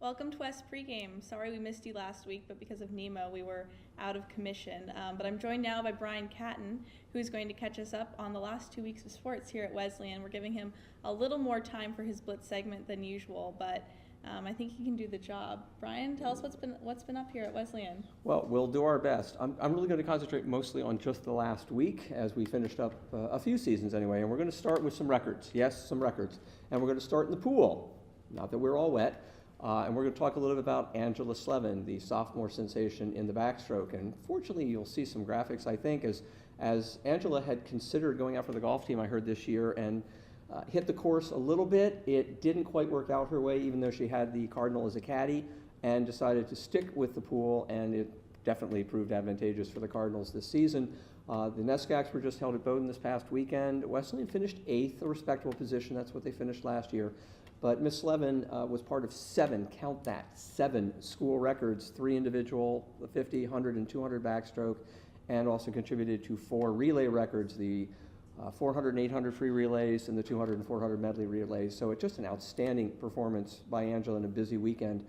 Welcome to WesPreGame. Sorry we missed you last week, but because of Nemo, we were out of commission. But I'm joined now by Brian Katten, who's going to catch us up on the last 2 weeks of sports here at Wesleyan. We're giving him a little more time for his Blitz segment than usual, but I think he can do the job. Brian, tell us what's been up here at Wesleyan. Well, we'll do our best. I'm really going to concentrate mostly on just the last week as we finished up a few seasons anyway, and we're going to start with some records. Yes, some records. And we're going to start in the pool. Not that we're all wet. And we're going to talk a little bit about Angela Slevin, the sophomore sensation in the backstroke. And fortunately, you'll see some graphics, I think, as Angela had considered going out for the golf team, I heard this year, and hit the course a little bit. It didn't quite work out her way, even though she had the Cardinal as a caddy, and decided to stick with the pool, and it definitely proved advantageous for the Cardinals this season. The Nescacs were just held at Bowdoin this past weekend. Wesleyan finished 8th, a respectable position. That's what they finished last year. But Miss Slevin was part of 7, count that, 7 school records, 3 individual, the 50, 100, and 200 backstroke, and also contributed to 4 relay records, the 400 and 800 free relays and the 200 and 400 medley relays. So it's just an outstanding performance by Angela in a busy weekend.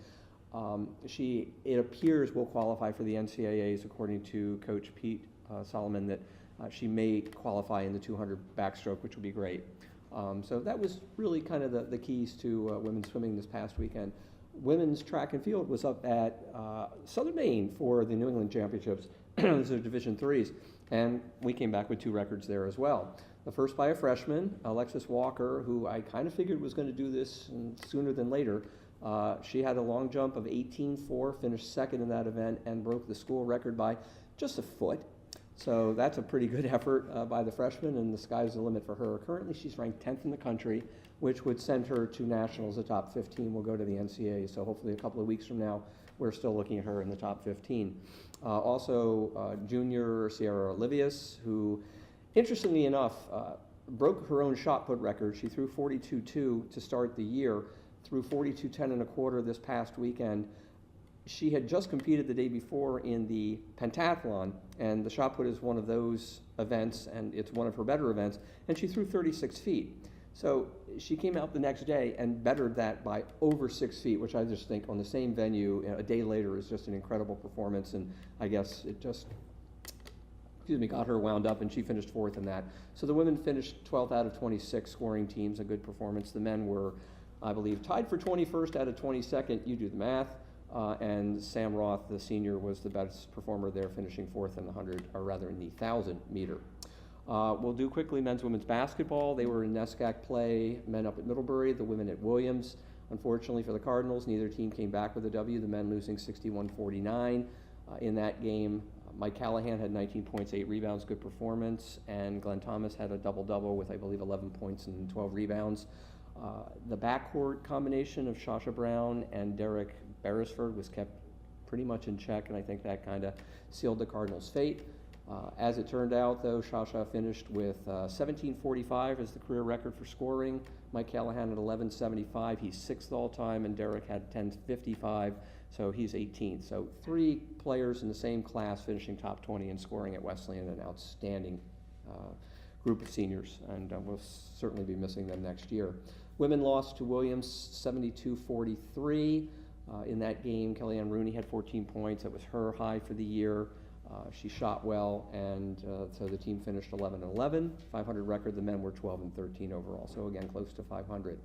She, it appears, will qualify for the NCAAs, according to Coach Pete Solomon, that she may qualify in the 200 backstroke, which would be great. So that was really kind of the keys to women's swimming this past weekend. Women's track and field was up at Southern Maine for the New England Championships. Those are Division IIIs, and we came back with 2 records there as well. The first by a freshman, Alexis Walker, who I kind of figured was going to do this sooner than later. She had a long jump of 18.4, finished second in that event, and broke the school record by just a foot. So that's a pretty good effort by the freshman, and the sky's the limit for her. Currently, she's ranked 10th in the country, which would send her to nationals. The top 15 will go to the NCAA, so hopefully a couple of weeks from now, we're still looking at her in the top 15. Also, junior Sierra Olivius, who, interestingly enough, broke her own shot put record. She threw 42.2 to start the year, threw 42.10 and a quarter this past weekend. She had just competed the day before in the pentathlon, and the shot put is one of those events, and it's one of her better events, and she threw 36 feet. So she came out the next day and bettered that by over 6 feet, which I just think on the same venue a day later is just an incredible performance, and I guess it just, got her wound up, and she finished 4th in that. So the women finished 12th out of 26 scoring teams, a good performance. The men were, I believe, tied for 21st out of 22nd. You do the math. And Sam Roth, the senior, was the best performer there, finishing 4th in the 100, or rather in the 1,000 meter. We'll do quickly men's women's basketball. They were in Nescac play, men up at Middlebury, the women at Williams. Unfortunately for the Cardinals, neither team came back with a W, the men losing 61-49. In that game, Mike Callahan had 19 points, 8 rebounds, good performance, and Glenn Thomas had a double-double with, I believe, 11 points and 12 rebounds. The backcourt combination of Shasha Brown and Derek Beresford was kept pretty much in check, and I think that kind of sealed the Cardinals' fate. As it turned out, though, Shasha finished with 17.45 as the career record for scoring. Mike Callahan at 11.75. He's 6th all-time, and Derek had 10.55, so he's 18th. So 3 players in the same class finishing top 20 in scoring at Wesleyan, an outstanding group of seniors, and we'll certainly be missing them next year. Women lost to Williams 72-43. In that game, Kellyanne Rooney had 14 points. That was her high for the year. She shot well, and so the team finished 11-11, 500 record. The men were 12-13 overall, so again, close to 500.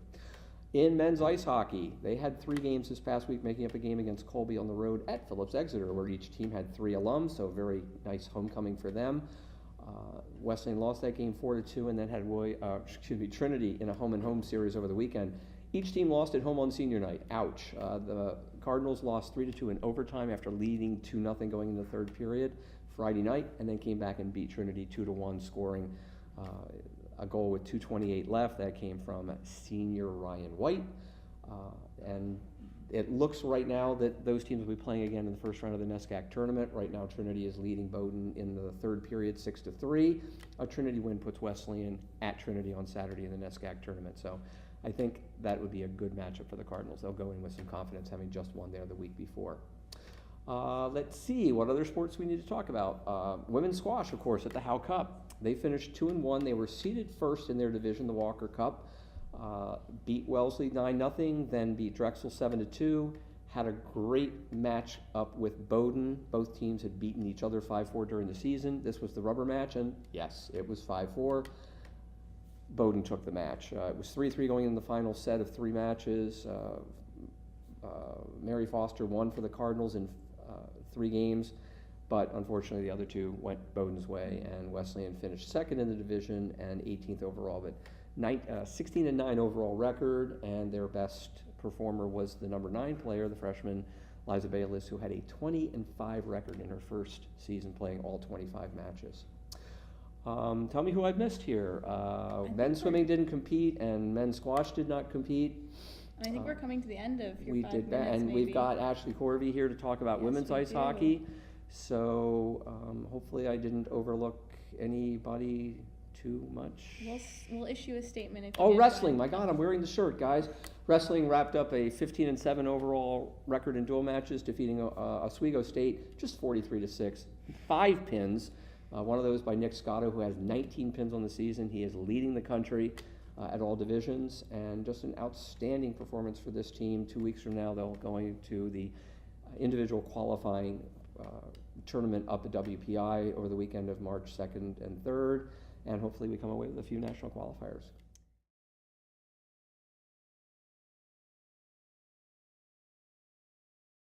In men's ice hockey, they had 3 games this past week, making up a game against Colby on the road at Phillips Exeter, where each team had 3 alums, so a very nice homecoming for them. Wesleyan lost that game 4-2, and then had Trinity in a home-and-home series over the weekend. Each team lost at home on senior night. Ouch. The Cardinals lost 3-2 in overtime after leading 2-0 going into the 3rd period Friday night, and then came back and beat Trinity 2-1, scoring a goal with 2:28 left. That came from senior Ryan White. And it looks right now that those teams will be playing again in the first round of the Nescac tournament. Right now, Trinity is leading Bowdoin in the 3rd period, 6-3. A Trinity win puts Wesleyan at Trinity on Saturday in the Nescac tournament. So I think that would be a good matchup for the Cardinals. They'll go in with some confidence, having just won there the week before. Let's see, what other sports we need to talk about? Women's squash, of course, at the Howe Cup. They finished 2-1. They were seeded first in their division, the Walker Cup. Beat Wellesley 9-0, then beat Drexel 7-2, had a great match up with Bowdoin. Both teams had beaten each other 5-4 during the season. This was the rubber match, and yes, it was 5-4. Bowdoin took the match. It was 3-3 going in the final set of 3 matches. Mary Foster won for the Cardinals in 3 games, but unfortunately the other 2 went Bowdoin's way, and Wesleyan finished second in the division and 18th overall, but 16-9 overall record, and their best performer was the number 9 player, the freshman Liza Bayless, who had a 20-5 record in her first season playing all 25 matches. Tell me who I've missed here. Men's swimming didn't compete, and men's squash did not compete. I think we're coming to the end of your we 5 did minutes, that, and maybe. we've got Ashley Corvey here to talk about women's ice hockey. So hopefully I didn't overlook anybody too much. We'll issue a statement if you Oh, did, wrestling! Brian. My God, I'm wearing the shirt, guys. Wrestling wrapped up a 15-7 overall record in dual matches, defeating Oswego State just 43-6. 5 pins. One of those by Nick Scotto, who has 19 pins on the season. He is leading the country at all divisions, and just an outstanding performance for this team. 2 weeks from now, they'll go into the individual qualifying tournament up at WPI over the weekend of March 2nd and 3rd, and hopefully we come away with a few national qualifiers.